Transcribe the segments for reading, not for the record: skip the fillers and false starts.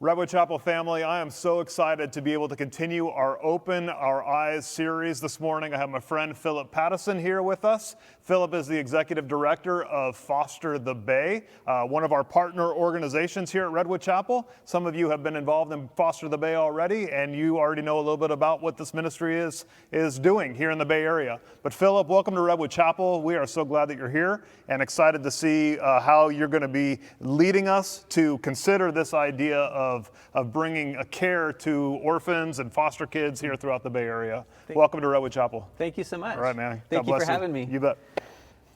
Redwood Chapel family, I am so excited to be able to continue our Open Our Eyes series this morning. I have my friend Philip Pattison here with us. Philip is the executive director of Foster the Bay, one of our partner organizations here at Redwood Chapel. Some of you have been involved in Foster the Bay already, and you already know a little bit about what this ministry is doing here in the Bay Area. But Philip, welcome to Redwood Chapel. We are so glad that you're here and excited to see how you're going to be leading us to consider this idea of bringing a care to orphans and foster kids here throughout the Bay Area. Welcome to Redwood Chapel. Thank you so much. All right, man. Thank you for having me. You bet.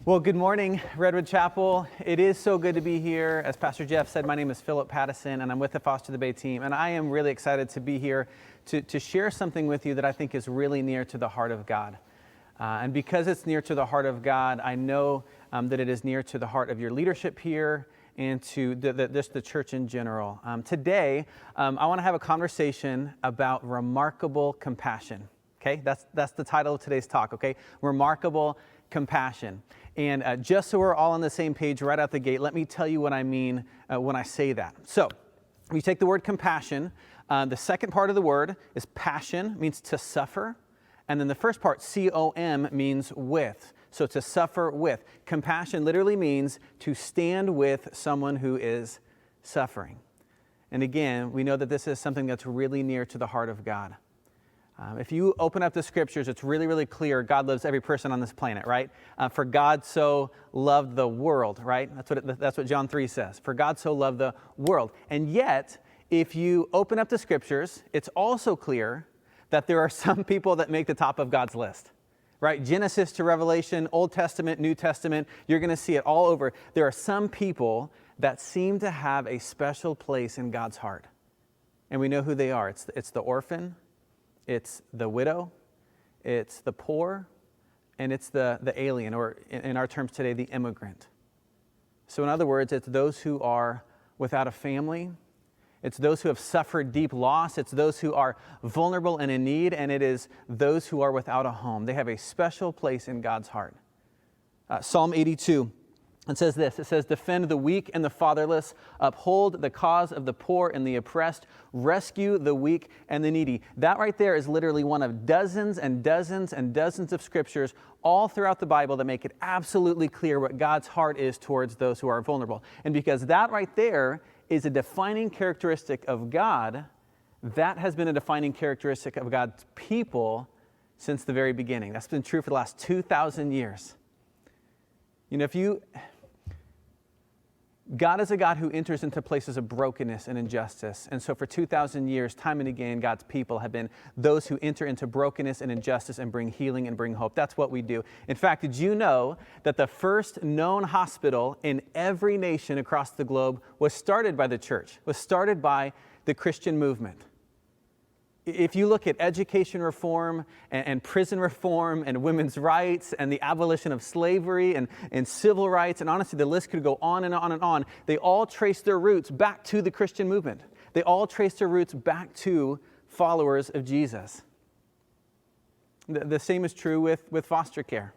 Well, good morning, Redwood Chapel. It is so good to be here. As Pastor Jeff said, my name is Philip Pattison, and I'm with the Foster the Bay team. And I am really excited to be here to share something with you that I think is really near to the heart of God. And because it's near to the heart of God, I know that it is near to the heart of your leadership here and to the church in general. Today, I want to have a conversation about remarkable compassion. Okay, that's the title of today's talk. Okay, remarkable compassion. And just so we're all on the same page right out the gate, let me tell you what I mean when I say that. So, we take the word compassion. The second part of the word is passion, means to suffer, and then the first part, C-O-M, means with. So to suffer with. Compassion literally means to stand with someone who is suffering. And again, we know that this is something that's really near to the heart of God. If you open up the scriptures, it's really, really clear God loves every person on this planet, right? For God so loved the world, right? That's what John 3 says. For God so loved the world. And yet, if you open up the scriptures, it's also clear that there are some people that make the top of God's list. Right? Genesis to Revelation, Old Testament, New Testament, you're going to see it all over. There are some people that seem to have a special place in God's heart. And we know who they are. It's the orphan, it's the widow, it's the poor, and it's the alien, or in our terms today, the immigrant. So in other words, it's those who are without a family. It's those who have suffered deep loss. It's those who are vulnerable and in need. And it is those who are without a home. They have a special place in God's heart. Psalm 82, it says this. It says, defend the weak and the fatherless. Uphold the cause of the poor and the oppressed. Rescue the weak and the needy. That right there is literally one of dozens and dozens and dozens of scriptures all throughout the Bible that make it absolutely clear what God's heart is towards those who are vulnerable. And because that right there is a defining characteristic of God, that has been a defining characteristic of God's people since the very beginning. That's been true for the last 2,000 years. You know, God is a God who enters into places of brokenness and injustice. And so for 2,000 years, time and again, God's people have been those who enter into brokenness and injustice and bring healing and bring hope. That's what we do. In fact, did you know that the first known hospital in every nation across the globe was started by the church, was started by the Christian movement? If you look at education reform and prison reform and women's rights and the abolition of slavery and civil rights, and honestly, the list could go on and on and on, they all trace their roots back to the Christian movement. They all trace their roots back to followers of Jesus. The same is true with foster care.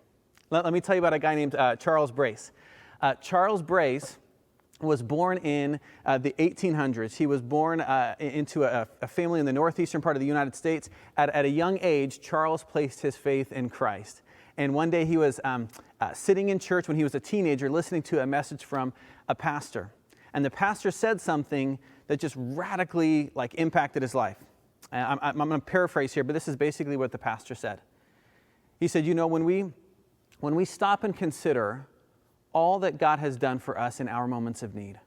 Let me tell you about a guy named Charles Brace. Charles Brace was born in the 1800s. He was born into a family in the northeastern part of the United States. At a young age, Charles placed his faith in Christ. And one day he was sitting in church when he was a teenager, listening to a message from a pastor. And the pastor said something that just radically impacted his life. I'm going to paraphrase here, but this is basically what the pastor said. He said, you know, when we stop and consider all that God has done for us in our moments of need,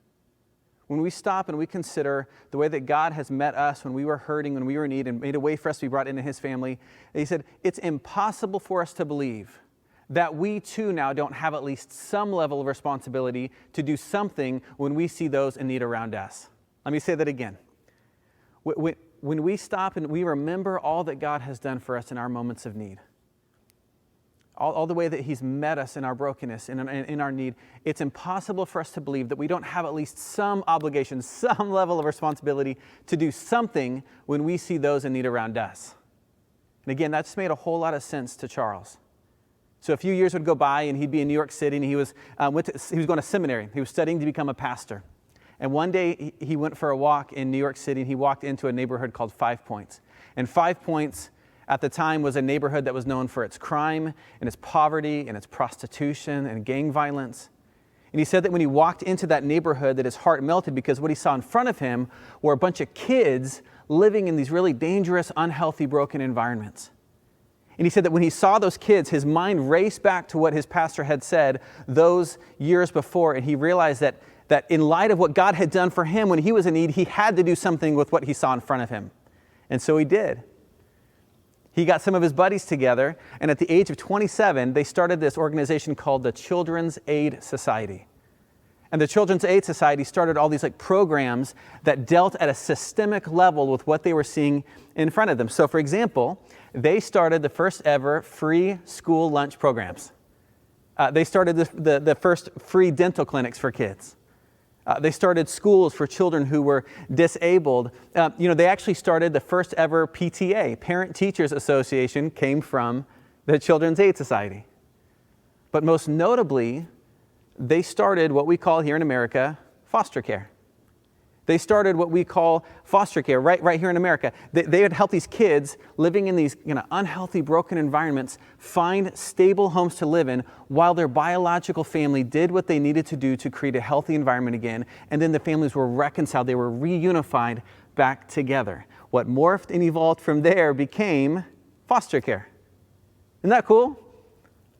when we stop and we consider the way that God has met us when we were hurting, when we were in need, and made a way for us to be brought into his family, he said, it's impossible for us to believe that we too now don't have at least some level of responsibility to do something when we see those in need around us. Let me say that again. When we stop and we remember all that God has done for us in our moments of need, all the way that he's met us in our brokenness, in our need, it's impossible for us to believe that we don't have at least some obligation, some level of responsibility to do something when we see those in need around us. And again, that just made a whole lot of sense to Charles. So a few years would go by and he'd be in New York City, and he was going to seminary. He was studying to become a pastor. And one day he went for a walk in New York City, and he walked into a neighborhood called 5 Points. And 5 Points at the time was a neighborhood that was known for its crime and its poverty and its prostitution and gang violence. And he said that when he walked into that neighborhood that his heart melted, because what he saw in front of him were a bunch of kids living in these really dangerous, unhealthy, broken environments. And he said that when he saw those kids, his mind raced back to what his pastor had said those years before, and he realized that in light of what God had done for him when he was in need, he had to do something with what he saw in front of him. And so he did. He got some of his buddies together, and at the age of 27, they started this organization called the Children's Aid Society. And the Children's Aid Society started all these programs that dealt at a systemic level with what they were seeing in front of them. So for example, they started the first ever free school lunch programs. They started the first free dental clinics for kids. They started schools for children who were disabled. They actually started the first ever PTA, Parent Teachers Association, came from the Children's Aid Society. But most notably, they started what we call here in America foster care. They started what we call foster care right here in America. They would help these kids living in these unhealthy, broken environments find stable homes to live in while their biological family did what they needed to do to create a healthy environment again. And then the families were reconciled. They were reunified back together. What morphed and evolved from there became foster care. Isn't that cool?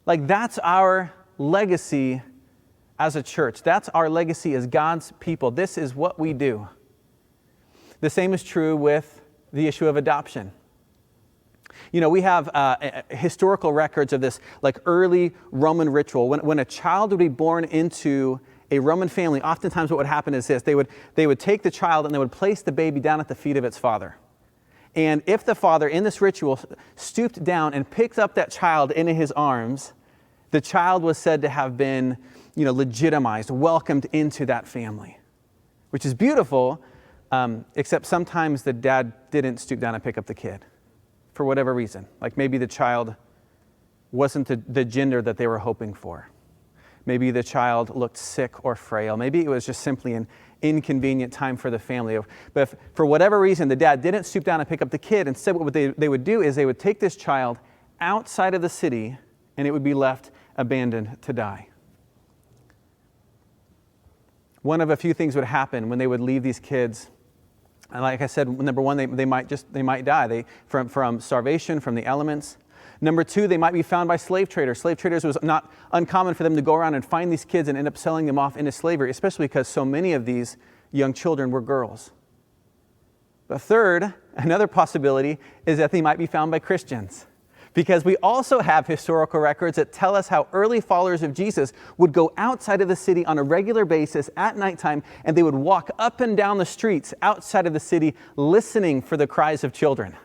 That's our legacy as a church. That's our legacy as God's people. This is what we do. The same is true with the issue of adoption. We have historical records of this early Roman ritual. When a child would be born into a Roman family, oftentimes what would happen is this. They would take the child and they would place the baby down at the feet of its father. And if the father in this ritual stooped down and picked up that child into his arms, the child was said to have been legitimized, welcomed into that family, which is beautiful, except sometimes the dad didn't stoop down and pick up the kid for whatever reason. Maybe the child wasn't the gender that they were hoping for. Maybe the child looked sick or frail. Maybe it was just simply an inconvenient time for the family. But if, for whatever reason, the dad didn't stoop down and pick up the kid, instead what they would do is they would take this child outside of the city and it would be left abandoned to die. One of a few things would happen when they would leave these kids. And like I said, number one, they might die from starvation, from the elements. Number two, they might be found by slave traders. Slave traders, was not uncommon for them to go around and find these kids and end up selling them off into slavery, especially because so many of these young children were girls. But third, another possibility is that they might be found by Christians. Because we also have historical records that tell us how early followers of Jesus would go outside of the city on a regular basis at nighttime, and they would walk up and down the streets outside of the city listening for the cries of children.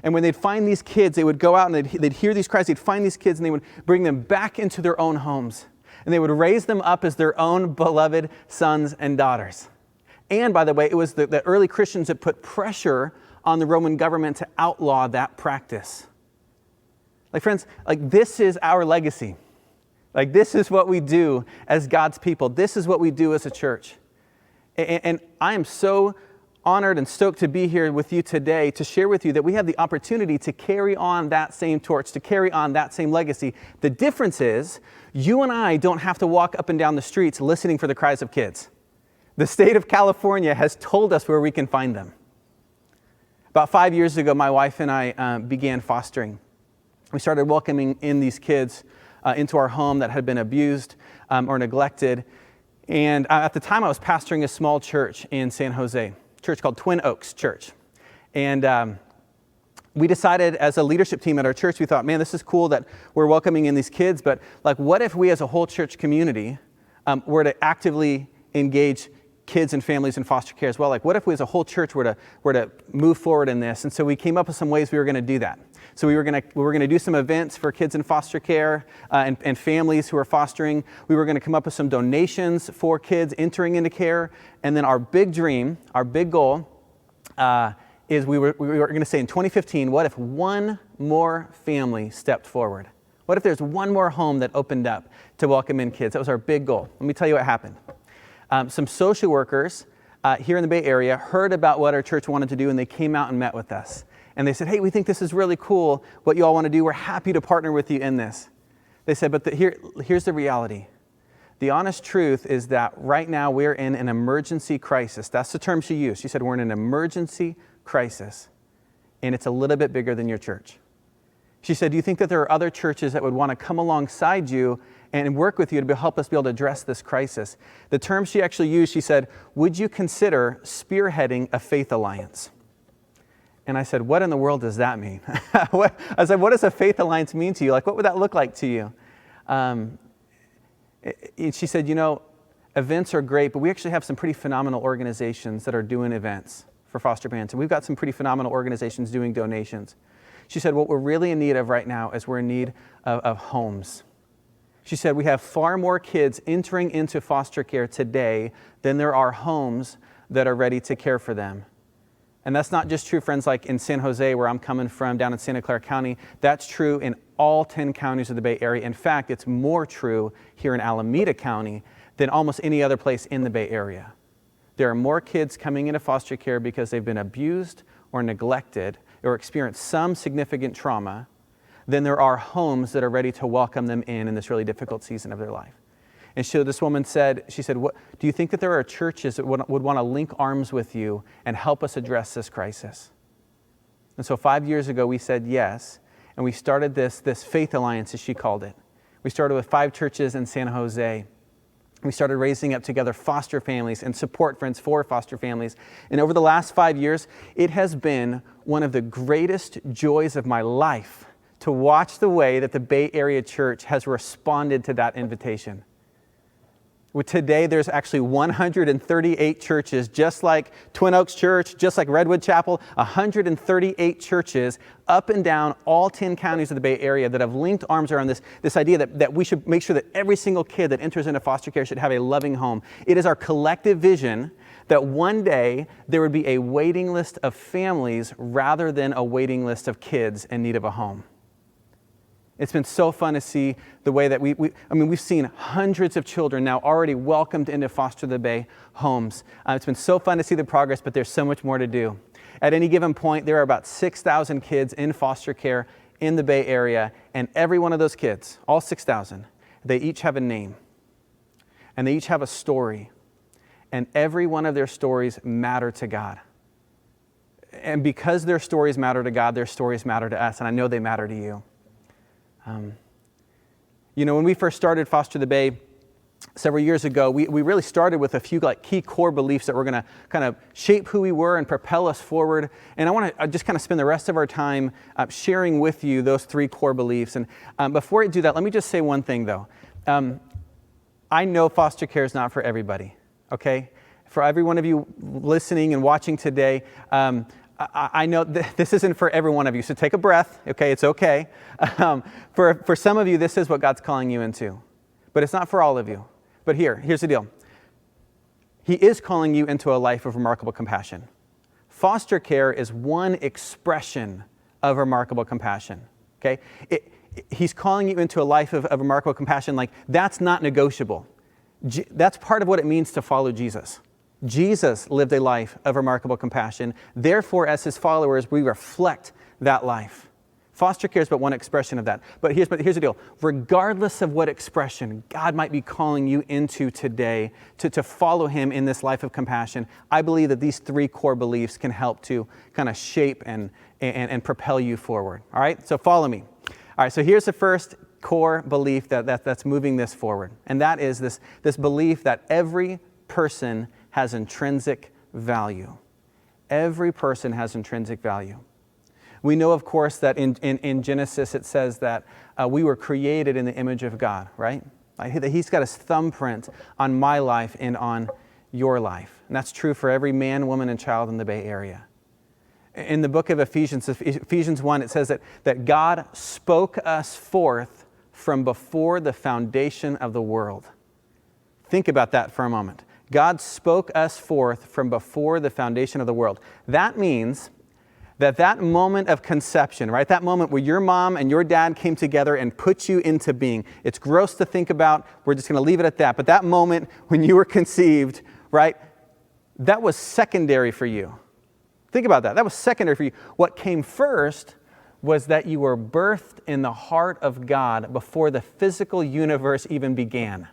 And when they'd find these kids, they would go out and they'd hear these cries, they'd find these kids, and they would bring them back into their own homes. And they would raise them up as their own beloved sons and daughters. And by the way, it was the early Christians that put pressure on the Roman government to outlaw that practice. Friends, this is our legacy. This is what we do as God's people. This is what we do as a church. And I am so honored and stoked to be here with you today to share with you that we have the opportunity to carry on that same torch, to carry on that same legacy. The difference is, you and I don't have to walk up and down the streets listening for the cries of kids. The state of California has told us where we can find them. About 5 years ago, my wife and I began fostering. We started welcoming in these kids into our home that had been abused or neglected. And at the time, I was pastoring a small church in San Jose, a church called Twin Oaks Church. And we decided as a leadership team at our church, we thought, man, this is cool that we're welcoming in these kids, but what if we as a whole church community were to actively engage kids and families in foster care as well? What if we as a whole church were to move forward in this? And so we came up with some ways we were going to do that. So we were going to do some events for kids in foster care and families who are fostering. We were going to come up with some donations for kids entering into care. And then our big dream, our big goal is we were going to say in 2015, what if one more family stepped forward? What if there's one more home that opened up to welcome in kids? That was our big goal. Let me tell you what happened. Some social workers here in the Bay Area heard about what our church wanted to do, and they came out and met with us. And they said, hey, we think this is really cool, what you all want to do. We're happy to partner with you in this. They said, but here's the reality. The honest truth is that right now we're in an emergency crisis. That's the term she used. She said, we're in an emergency crisis, and it's a little bit bigger than your church. She said, do you think that there are other churches that would want to come alongside you and work with you to help us be able to address this crisis? The term she actually used, she said, would you consider spearheading a faith alliance? And I said, what in the world does that mean? I said, what does a faith alliance mean to you? Like, what would that look like to you? She said, events are great, but we actually have some pretty phenomenal organizations that are doing events for foster parents. And we've got some pretty phenomenal organizations doing donations. She said, what we're really in need of right now is we're in need of homes. She said, we have far more kids entering into foster care today than there are homes that are ready to care for them. And that's not just true, friends, like in San Jose, where I'm coming from, down in Santa Clara County. That's true in all 10 counties of the Bay Area. In fact, it's more true here in Alameda County than almost any other place in the Bay Area. There are more kids coming into foster care because they've been abused or neglected or experienced some significant trauma than there are homes that are ready to welcome them in this really difficult season of their life. And so this woman said, what, do you think that there are churches that would want to link arms with you and help us address this crisis? And so 5 years ago, we said yes, and we started this faith alliance, as she called it. We started with 5 churches in San Jose. We started raising up together foster families and support friends for foster families. And over the last 5 years, it has been one of the greatest joys of my life to watch the way that the Bay Area Church has responded to that invitation. Today, there's actually 138 churches, just like Twin Oaks Church, just like Redwood Chapel, 138 churches up and down all 10 counties of the Bay Area that have linked arms around this idea that we should make sure that every single kid that enters into foster care should have a loving home. It is our collective vision that one day there would be a waiting list of families rather than a waiting list of kids in need of a home. It's been so fun to see the way that we've seen hundreds of children now already welcomed into Foster the Bay homes. It's been so fun to see the progress, but there's so much more to do. At any given point, there are about 6,000 kids in foster care in the Bay Area, and every one of those kids, all 6,000, they each have a name, and they each have a story, and every one of their stories matter to God. And because their stories matter to God, their stories matter to us, and I know they matter to you. When we first started Foster the Bay several years ago, we really started with a few key core beliefs that were going to kind of shape who we were and propel us forward. And I want to just kind of spend the rest of our time sharing with you those 3 core beliefs. And before I do that, let me just say one thing, though. I know foster care is not for everybody, okay? For every one of you listening and watching today, I know this isn't for every one of you, so take a breath, okay? It's okay. For some of you, this is what God's calling you into, but it's not for all of you. But here's the deal. He is calling you into a life of remarkable compassion. Foster care is one expression of remarkable compassion, okay? He's calling you into a life of remarkable compassion. Like, that's not negotiable. That's part of what it means to follow Jesus. Jesus lived a life of remarkable compassion. Therefore, as his followers, we reflect that life. Foster care is but one expression of that. But here's the deal. Regardless of what expression God might be calling you into today to follow him in this life of compassion, I believe that these 3 core beliefs can help to kind of shape and propel you forward. All right? So follow me. All right, so here's the first core belief that's moving this forward. And that is this belief that every person has intrinsic value. Every person has intrinsic value. We know, of course, that in Genesis it says that we were created in the image of God, right? That he's got his thumbprint on my life and on your life. And that's true for every man, woman, and child in the Bay Area. In the book of Ephesians 1, it says that God spoke us forth from before the foundation of the world. Think about that for a moment. God spoke us forth from before the foundation of the world. That means that moment of conception, right? That moment where your mom and your dad came together and put you into being. It's gross to think about. We're just going to leave it at that. But that moment when you were conceived, right? That was secondary for you. Think about that. That was secondary for you. What came first was that you were birthed in the heart of God before the physical universe even began. Isn't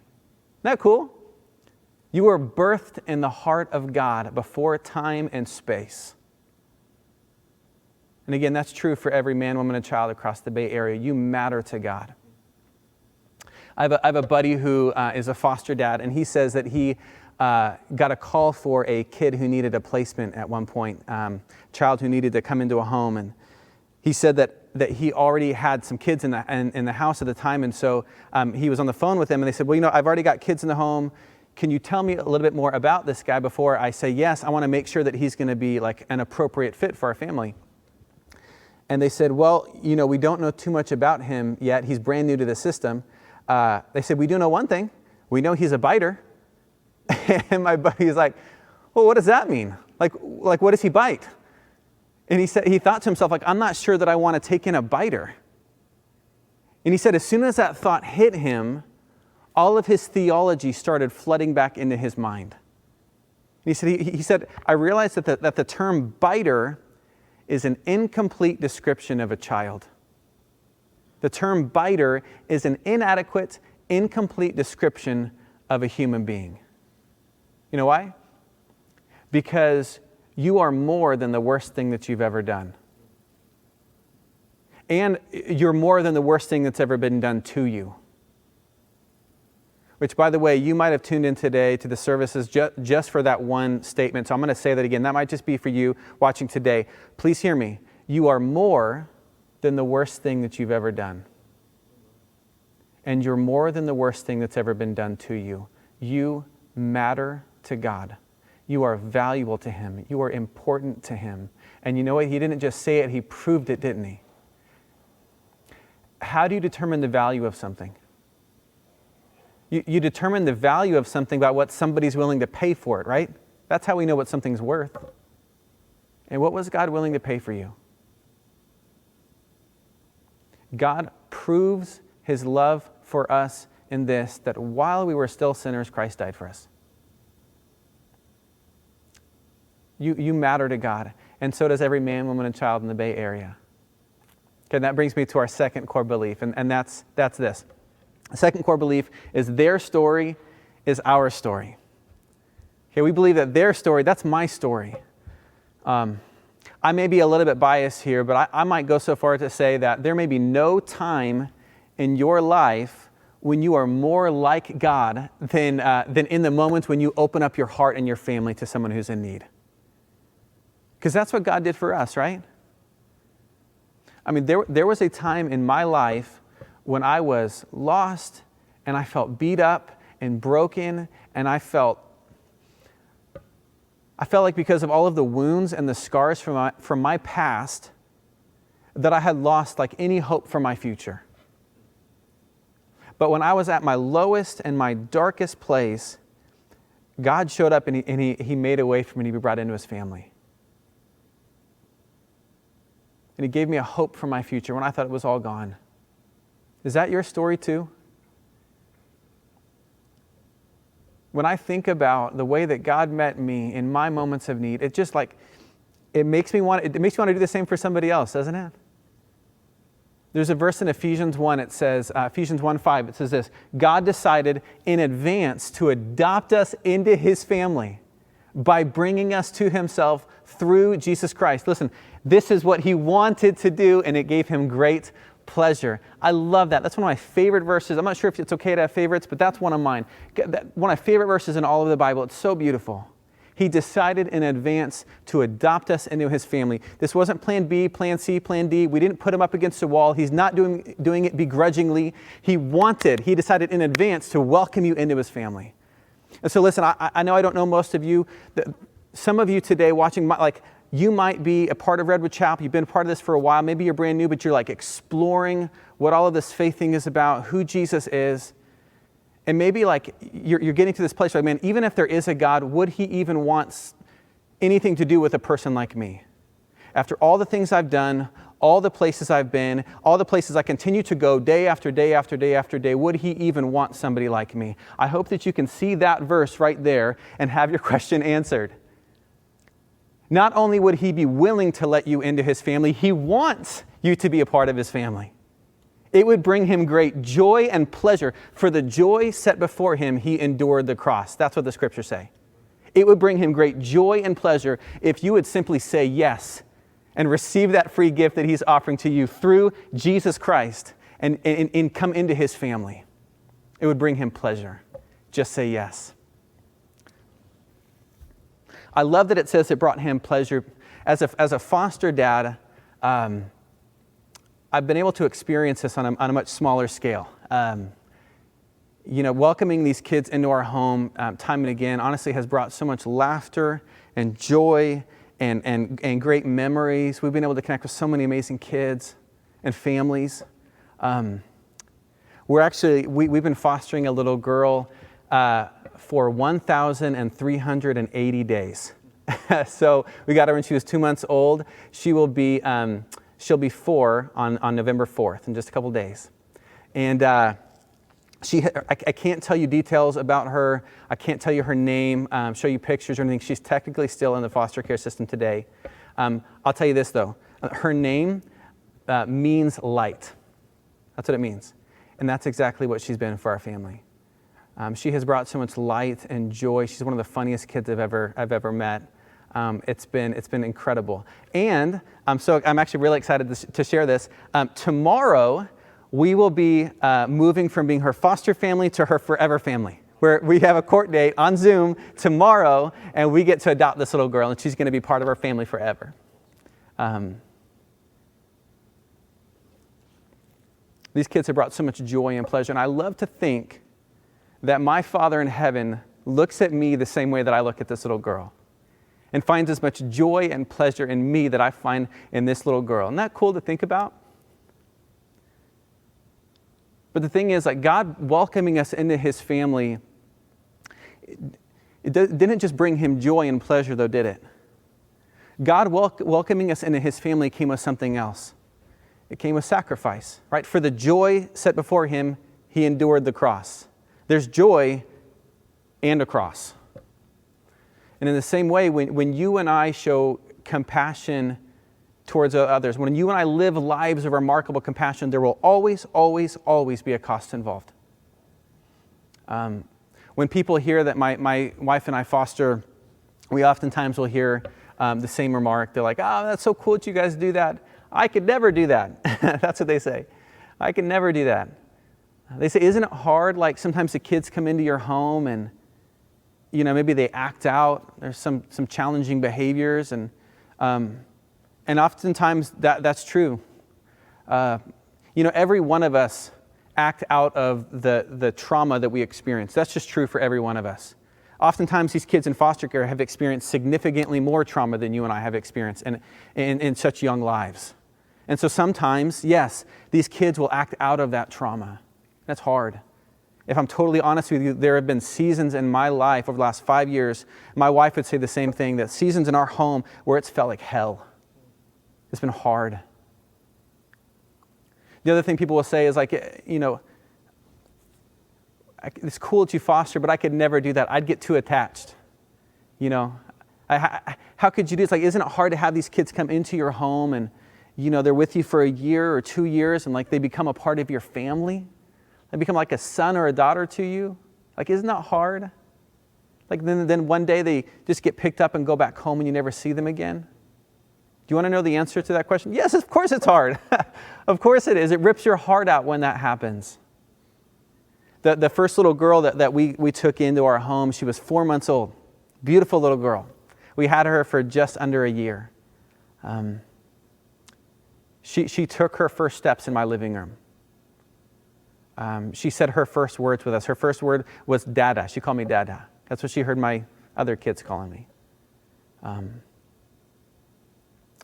that cool? You were birthed in the heart of God before time and space. And again, that's true for every man, woman, and child across the Bay Area. You matter to God. I have a buddy who is a foster dad, and he says that he got a call for a kid who needed a placement at one point, child who needed to come into a home. And he said that he already had some kids in the house at the time, and so he was on the phone with them, and they said, well, I've already got kids in the home. Can you tell me a little bit more about this guy before I say yes? I want to make sure that he's going to be like an appropriate fit for our family. And they said, well, we don't know too much about him yet. He's brand new to the system. They said, we do know one thing. We know he's a biter. And my buddy's like, well, what does that mean? Like what does he bite? And he said, he thought to himself, I'm not sure that I want to take in a biter. And he said, as soon as that thought hit him, all of his theology started flooding back into his mind. And he said, I realized that the term biter is an incomplete description of a child. The term biter is an inadequate, incomplete description of a human being. You know why? Because you are more than the worst thing that you've ever done. And you're more than the worst thing that's ever been done to you. Which, by the way, you might have tuned in today to the services just for that one statement. So I'm going to say that again. That might just be for you watching today. Please hear me. You are more than the worst thing that you've ever done. And you're more than the worst thing that's ever been done to you. You matter to God. You are valuable to Him. You are important to Him. And you know what? He didn't just say it, He proved it, didn't He? How do you determine the value of something? You determine the value of something by what somebody's willing to pay for it, right? That's how we know what something's worth. And what was God willing to pay for you? God proves His love for us in this, that while we were still sinners, Christ died for us. You matter to God, and so does every man, woman, and child in the Bay Area. Okay, and that brings me to our second core belief, and that's this. The second core belief is their story is our story. Okay, we believe that their story, that's my story. I may be a little bit biased here, but I might go so far to say that there may be no time in your life when you are more like God than in the moments when you open up your heart and your family to someone who's in need. Because that's what God did for us, right? I mean, there was a time in my life when I was lost and I felt beat up and broken, and I felt like because of all of the wounds and the scars from my past that I had lost like any hope for my future. But when I was at my lowest and my darkest place, God showed up and he made a way for me to be brought into His family. And He gave me a hope for my future when I thought it was all gone. Is that your story too? When I think about the way that God met me in my moments of need, it just it makes me want to do the same for somebody else, doesn't it? There's a verse in Ephesians 1, it says, Ephesians 1:5, it says this: God decided in advance to adopt us into His family by bringing us to Himself through Jesus Christ. Listen, this is what He wanted to do, and it gave Him great pleasure. I love that. That's one of my favorite verses. I'm not sure if it's okay to have favorites, but that's one of mine. One of my favorite verses in all of the Bible. It's so beautiful. He decided in advance to adopt us into His family. This wasn't plan B, plan C, plan D. We didn't put Him up against a wall. He's not doing it begrudgingly. He decided in advance to welcome you into His family. And so listen, I know I don't know most of you. Some of you today watching, you might be a part of Redwood Chapel. You've been a part of this for a while. Maybe you're brand new, but you're exploring what all of this faith thing is about, who Jesus is. And maybe you're getting to this place where, man, even if there is a God, would He even want anything to do with a person like me? after all the things I've done, all the places I've been, all the places I continue to go day after day after day after day, would he even want somebody like me? I hope that you can see that verse right there and have your question answered. Not only would he be willing to let you into his family, he wants you to be a part of his family. It would bring him great joy and pleasure. For the joy set before him, he endured the cross. That's what the scriptures say. It would bring him great joy and pleasure if you would simply say yes and receive that free gift that he's offering to you through Jesus Christ and come into his family. It would bring him pleasure. Just say yes. I love that it says it brought him pleasure. As a foster dad, I've been able to experience this on a much smaller scale. Welcoming these kids into our home time and again honestly has brought so much laughter and joy and great memories. We've been able to connect with so many amazing kids and families. We've been fostering a little girl for 1,380 days. So we got her when she was 2 months old. She'll be 4 on November 4th in just a couple days. And I can't tell you details about her. I can't tell you her name, show you pictures or anything. She's technically still in the foster care system today. I'll tell you this, though. Her name means light. That's what it means. And that's exactly what she's been for our family. She has brought so much light and joy. She's one of the funniest kids I've ever met. It's been incredible. And I'm actually really excited to share this. Tomorrow, we will be moving from being her foster family to her forever family, where we have a court date on Zoom tomorrow, and we get to adopt this little girl, and she's going to be part of our family forever. These kids have brought so much joy and pleasure, and I love to think that my Father in heaven looks at me the same way that I look at this little girl and finds as much joy and pleasure in me that I find in this little girl. Isn't that cool to think about? But the thing is, like, God welcoming us into his family, it didn't just bring him joy and pleasure, though, did it? God welcoming us into his family came with something else. It came with sacrifice, right? For the joy set before him, he endured the cross. There's joy and a cross. And in the same way, when you and I show compassion towards others, when you and I live lives of remarkable compassion, there will always, always, always be a cost involved. When people hear that my wife and I foster, we oftentimes will hear the same remark. They're like, "Oh, that's so cool that you guys do that. I could never do that." That's what they say. I could never do that. They say, "Isn't it hard? Like sometimes the kids come into your home and, maybe they act out. There's some challenging behaviors, and oftentimes that's true. Every one of us act out of the trauma that we experience. That's just true for every one of us. Oftentimes these kids in foster care have experienced significantly more trauma than you and I have experienced in such young lives. And so sometimes, yes, these kids will act out of that trauma. That's hard. If I'm totally honest with you, there have been seasons in my life over the last 5 years, my wife would say the same thing, that seasons in our home where it's felt like hell. It's been hard. The other thing people will say is like, it's cool that you foster, but I could never do that. I'd get too attached. How could you do this? Like, isn't it hard to have these kids come into your home and, they're with you for a year or 2 years and like they become a part of your family? They become like a son or a daughter to you? Like, isn't that hard? Like then one day they just get picked up and go back home and you never see them again? Do you want to know the answer to that question? Yes, of course it's hard. Of course it is. It rips your heart out when that happens. The first little girl that we took into our home, she was 4 months old. Beautiful little girl. We had her for just under a year. She took her first steps in my living room. She said her first words with us. Her first word was Dada. She called me Dada. That's what she heard my other kids calling me.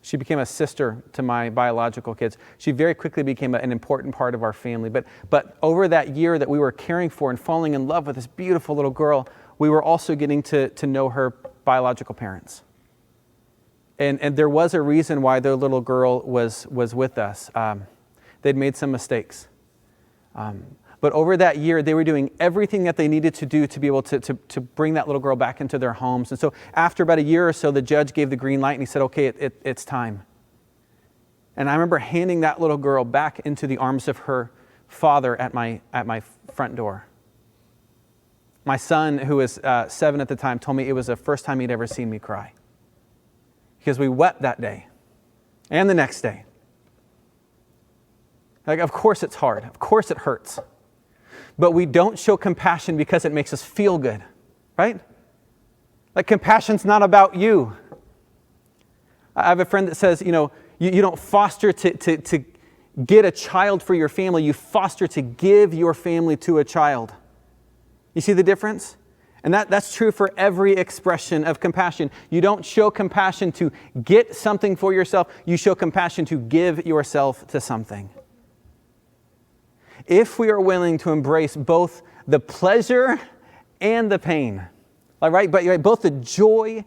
She became a sister to my biological kids. She very quickly became an important part of our family. But over that year that we were caring for and falling in love with this beautiful little girl, we were also getting to know her biological parents. And there was a reason why their little girl was with us. They'd made some mistakes. But over that year, they were doing everything that they needed to do to be able to bring that little girl back into their homes. And so after about a year or so, the judge gave the green light and he said, okay, it's time. And I remember handing that little girl back into the arms of her father at my front door. My son, who was 7 at the time, told me it was the first time he'd ever seen me cry. Because we wept that day and the next day. Like, of course it's hard. Of course it hurts. But we don't show compassion because it makes us feel good, right? Like, compassion's not about you. I have a friend that says, you don't foster to get a child for your family. You foster to give your family to a child. You see the difference? And that's true for every expression of compassion. You don't show compassion to get something for yourself. You show compassion to give yourself to something. If we are willing to embrace both the pleasure and the pain, right? But both the joy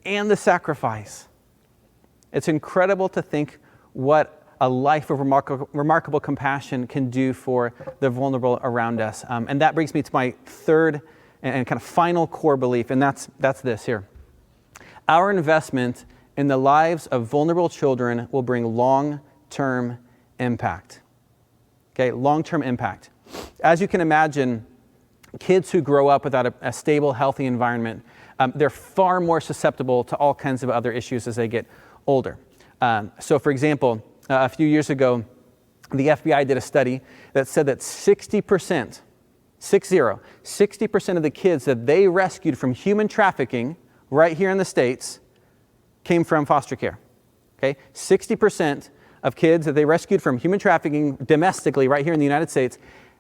and the sacrifice, it's incredible to think what a life of remarkable compassion can do for the vulnerable around us. And that brings me to my third and kind of final core belief, and that's this here. Our investment in the lives of vulnerable children will bring long-term impact. Okay, long-term impact. As you can imagine, kids who grow up without a stable, healthy environment, they're far more susceptible to all kinds of other issues as they get older. So for example, a few years ago, the FBI did a study that said that 60% of the kids that they rescued from human trafficking right here in the States came from foster care. Okay, 60% of kids that they rescued from human trafficking domestically right here in the United States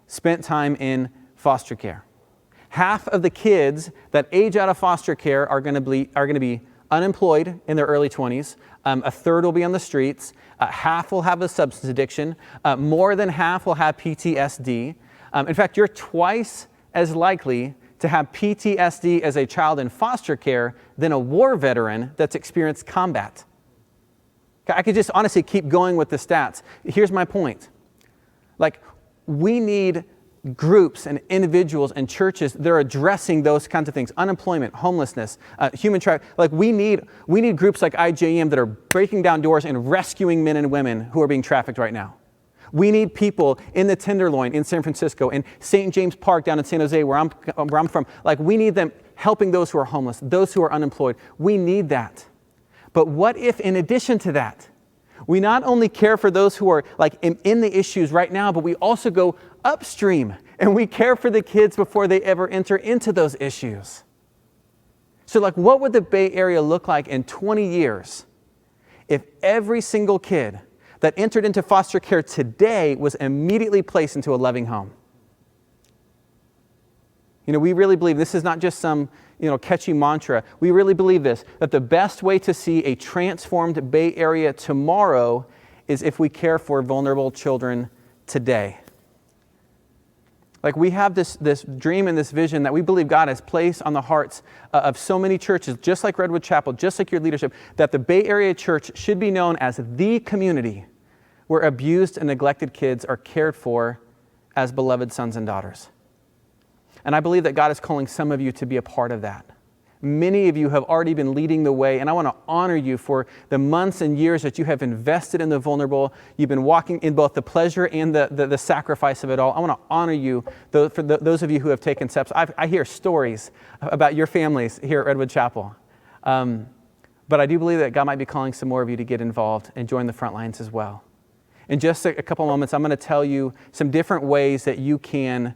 spent time in foster care. Half of the kids that age out of foster care are going to be unemployed in their early 20s. A third will be on the streets. Half will have a substance addiction. More than half will have PTSD. In fact, you're twice as likely to have PTSD as a child in foster care than a war veteran that's experienced combat. I could just honestly keep going with the stats. Here's my point. Like, we need groups and individuals and churches that are addressing those kinds of things: unemployment, homelessness, human trafficking. Like, we need groups like IJM that are breaking down doors and rescuing men and women who are being trafficked right now. We need people in the Tenderloin in San Francisco, in St. James Park down in San Jose, where I'm from. Like, we need them helping those who are homeless, those who are unemployed. We need that. But what if, in addition to that, we not only care for those who are like in the issues right now, but we also go upstream and we care for the kids before they ever enter into those issues? So, like, what would the Bay Area look like in 20 years if every single kid that entered into foster care today was immediately placed into a loving home? We really believe this is not just some catchy mantra. We really believe this, that the best way to see a transformed Bay Area tomorrow is if we care for vulnerable children today. Like, we have this dream and this vision that we believe God has placed on the hearts of so many churches, just like Redwood Chapel, just like your leadership, that the Bay Area Church should be known as the community where abused and neglected kids are cared for as beloved sons and daughters. And I believe that God is calling some of you to be a part of that. Many of you have already been leading the way, and I want to honor you for the months and years that you have invested in the vulnerable. You've been walking in both the pleasure and the sacrifice of it all. I want to honor you for those of you who have taken steps. I hear stories about your families here at Redwood Chapel. But I do believe that God might be calling some more of you to get involved and join the front lines as well. In just a couple moments, I'm going to tell you some different ways that you can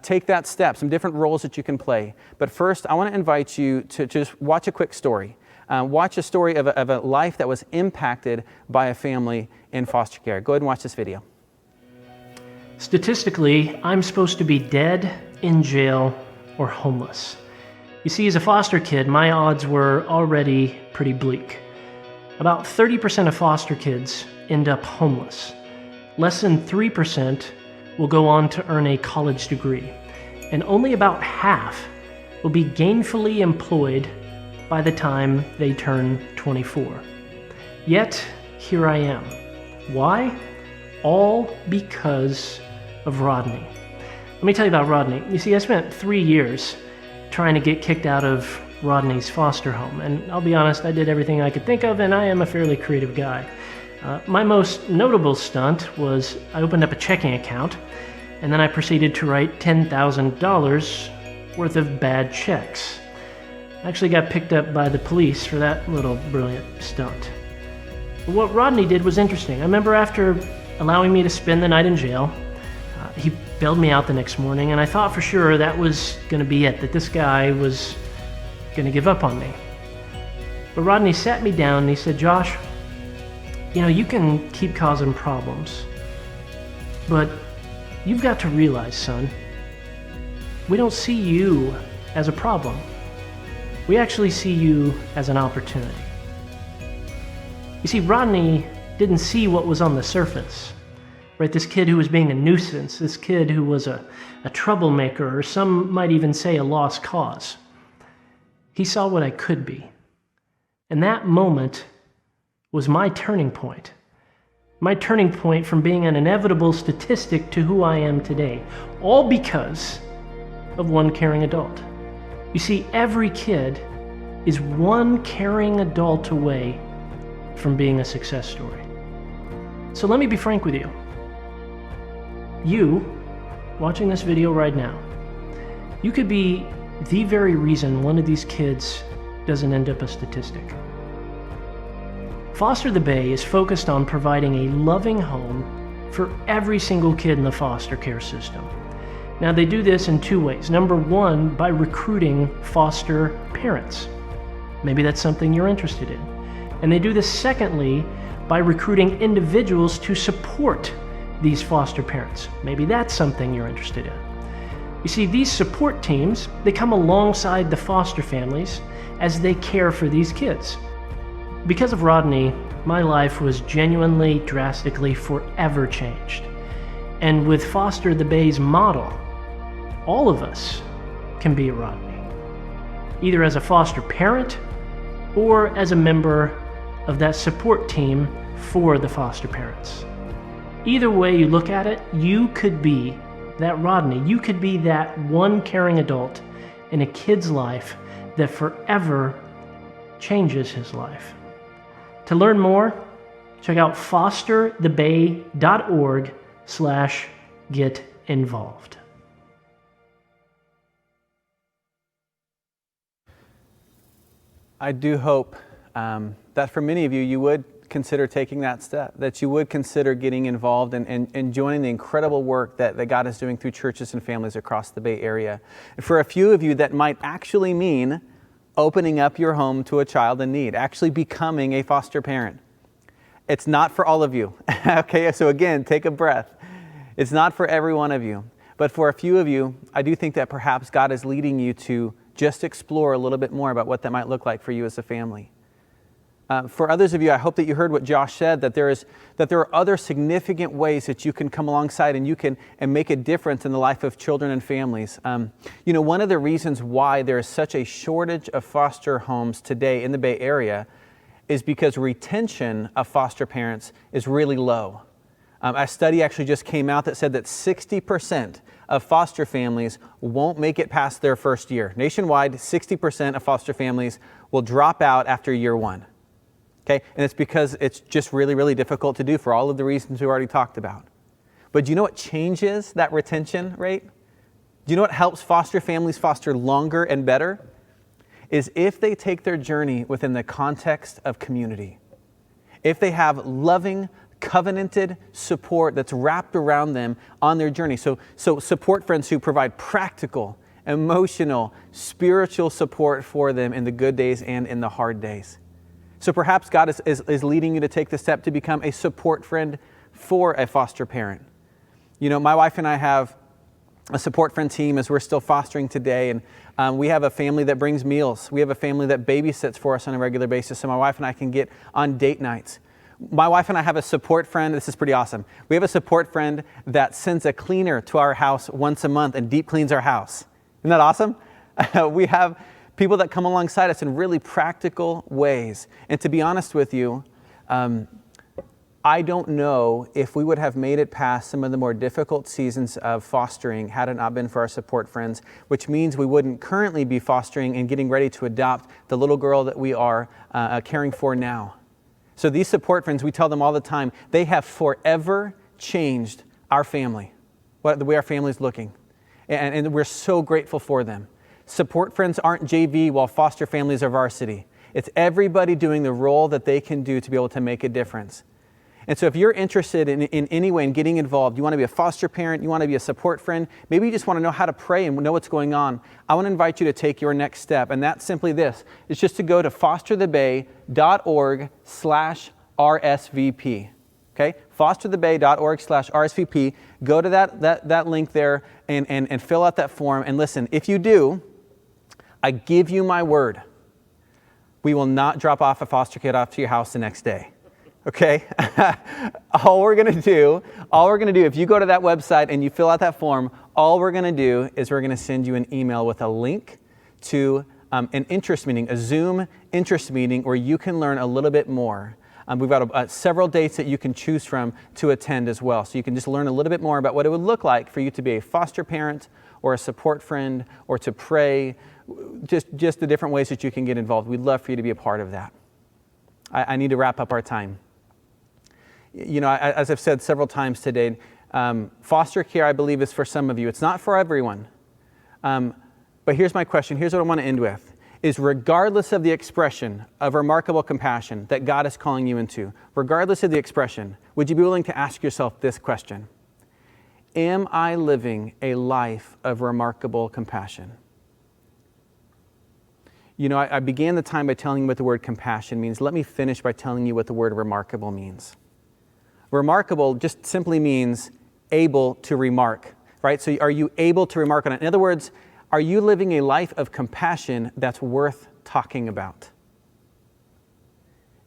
take that step, some different roles that you can play. But first, I want to invite you to just watch a quick story. Watch a story of a life that was impacted by a family in foster care. Go ahead and watch this video. Statistically, I'm supposed to be dead, in jail, or homeless. You see, as a foster kid, my odds were already pretty bleak. About 30% of foster kids end up homeless. Less than 3% will go on to earn a college degree, and only about half will be gainfully employed by the time they turn 24. Yet, here I am. Why? All because of Rodney. Let me tell you about Rodney. You see, I spent 3 years trying to get kicked out of Rodney's foster home, and I'll be honest, I did everything I could think of, and I am a fairly creative guy. My most notable stunt was I opened up a checking account, and then I proceeded to write $10,000 worth of bad checks. I actually got picked up by the police for that little brilliant stunt. But what Rodney did was interesting. I remember after allowing me to spend the night in jail, he bailed me out the next morning, and I thought for sure that was going to be it, that this guy was going to give up on me. But Rodney sat me down and he said, Josh, you know, you can keep causing problems, but you've got to realize, son, we don't see you as a problem. We actually see you as an opportunity. You see, Rodney didn't see what was on the surface, right? This kid who was being a nuisance, this kid who was a troublemaker, or some might even say a lost cause. He saw what I could be. And that moment was my turning point. My turning point from being an inevitable statistic to who I am today. All because of one caring adult. You see, every kid is one caring adult away from being a success story. So let me be frank with you. You, watching this video right now, you could be the very reason one of these kids doesn't end up a statistic. Foster the Bay is focused on providing a loving home for every single kid in the foster care system. Now, they do this in 2 ways. Number one, by recruiting foster parents. Maybe that's something you're interested in. And they do this secondly, by recruiting individuals to support these foster parents. Maybe that's something you're interested in. You see, these support teams, they come alongside the foster families as they care for these kids. Because of Rodney, my life was genuinely, drastically, forever changed. And with Foster the Bay's model, all of us can be a Rodney, either as a foster parent or as a member of that support team for the foster parents. Either way you look at it, you could be that Rodney. You could be that one caring adult in a kid's life that forever changes his life. To learn more, check out fosterthebay.org/get-involved. I do hope that for many of you, you would consider taking that step, that you would consider getting involved and joining the incredible work that God is doing through churches and families across the Bay Area. And for a few of you, that might actually mean opening up your home to a child in need, actually becoming a foster parent. It's not for all of you. Okay, so again, take a breath. It's not for every one of you. But for a few of you, I do think that perhaps God is leading you to just explore a little bit more about what that might look like for you as a family. For others of you, I hope that you heard what Josh said, that there are other significant ways that you can come alongside and you can make a difference in the life of children and families. One of the reasons why there is such a shortage of foster homes today in the Bay Area is because retention of foster parents is really low. A study actually just came out that said that 60% of foster families won't make it past their first year. Nationwide, 60% of foster families will drop out after year one. Okay, and it's because it's just really, really difficult to do for all of the reasons we already talked about. But do you know what changes that retention rate? Do you know what helps foster families foster longer and better? Is if they take their journey within the context of community. If they have loving, covenanted support that's wrapped around them on their journey. So support friends who provide practical, emotional, spiritual support for them in the good days and in the hard days. So perhaps God is leading you to take the step to become a support friend for a foster parent. My wife and I have a support friend team as we're still fostering today, and we have a family that brings meals. We have a family that babysits for us on a regular basis, so my wife and I can get on date nights. My wife and I have a support friend. This is pretty awesome. We have a support friend that sends a cleaner to our house once a month and deep cleans our house. Isn't that awesome? We have people that come alongside us in really practical ways. And to be honest with you, I don't know if we would have made it past some of the more difficult seasons of fostering had it not been for our support friends, which means we wouldn't currently be fostering and getting ready to adopt the little girl that we are caring for now. So these support friends, we tell them all the time, they have forever changed our family, the way our family is looking. And we're so grateful for them. Support friends aren't JV while foster families are varsity. It's everybody doing the role that they can do to be able to make a difference. And so if you're interested in any way in getting involved, you want to be a foster parent, you want to be a support friend, maybe you just want to know how to pray and know what's going on, I want to invite you to take your next step. And that's simply this. It's just to go to fosterthebay.org/RSVP. Okay? fosterthebay.org/RSVP. Go to that link there and fill out that form. And listen, if you do, I give you my word, we will not drop off a foster kid off to your house the next day. Okay? all we're going to do, if you go to that website and you fill out that form, all we're going to do is we're going to send you an email with a link to an interest meeting, a Zoom interest meeting where you can learn a little bit more. We've got several dates that you can choose from to attend as well. So you can just learn a little bit more about what it would look like for you to be a foster parent or a support friend or to pray, just the different ways that you can get involved. We'd love for you to be a part of that. I need to wrap up our time. You know, as I've said several times today, foster care, I believe, is for some of you. It's not for everyone. But here's my question. Here's what I want to end with. Is regardless of the expression of remarkable compassion that God is calling you into, regardless of the expression, would you be willing to ask yourself this question? Am I living a life of remarkable compassion? You know, I began the time by telling you what the word compassion means. Let me finish by telling you what the word remarkable means. Remarkable just simply means able to remark, right? So are you able to remark on it? In other words, are you living a life of compassion that's worth talking about?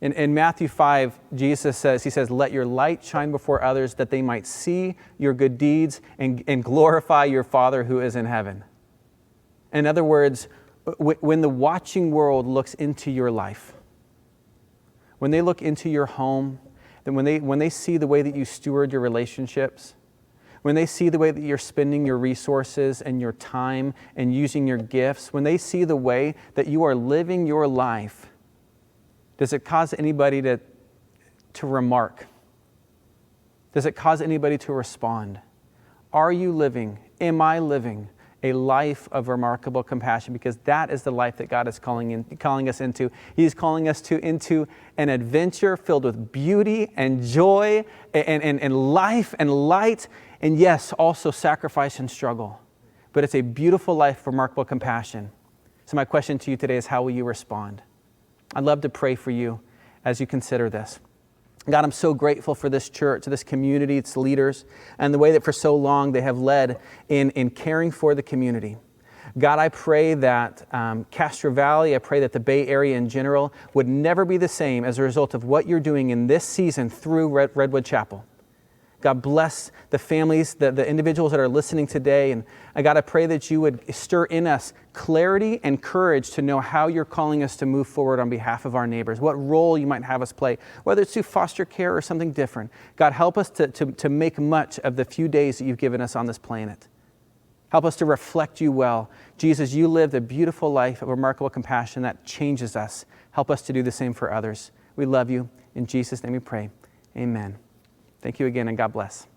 In Matthew 5, Jesus says, let your light shine before others that they might see your good deeds and glorify your Father who is in heaven. In other words, when the watching world looks into your life, when they look into your home, then when they see the way that you steward your relationships, when they see the way that you're spending your resources and your time and using your gifts, when they see the way that you are living your life, does it cause anybody to remark? Does it cause anybody to respond? Are you living, am I living a life of remarkable compassion? Because that is the life that God is calling us into. He's calling us into an adventure filled with beauty and joy and life and light. And yes, also sacrifice and struggle. But it's a beautiful life of remarkable compassion. So my question to you today is, how will you respond? I'd love to pray for you as you consider this. God, I'm so grateful for this church, this community, its leaders, and the way that for so long they have led in caring for the community. God, I pray that Castro Valley, I pray that the Bay Area in general would never be the same as a result of what you're doing in this season through Redwood Chapel. God, bless the families, the individuals that are listening today. And God, I pray that you would stir in us clarity and courage to know how you're calling us to move forward on behalf of our neighbors, what role you might have us play, whether it's through foster care or something different. God, help us to make much of the few days that you've given us on this planet. Help us to reflect you well. Jesus, you lived a beautiful life of remarkable compassion that changes us. Help us to do the same for others. We love you. In Jesus' name we pray. Amen. Thank you again, and God bless.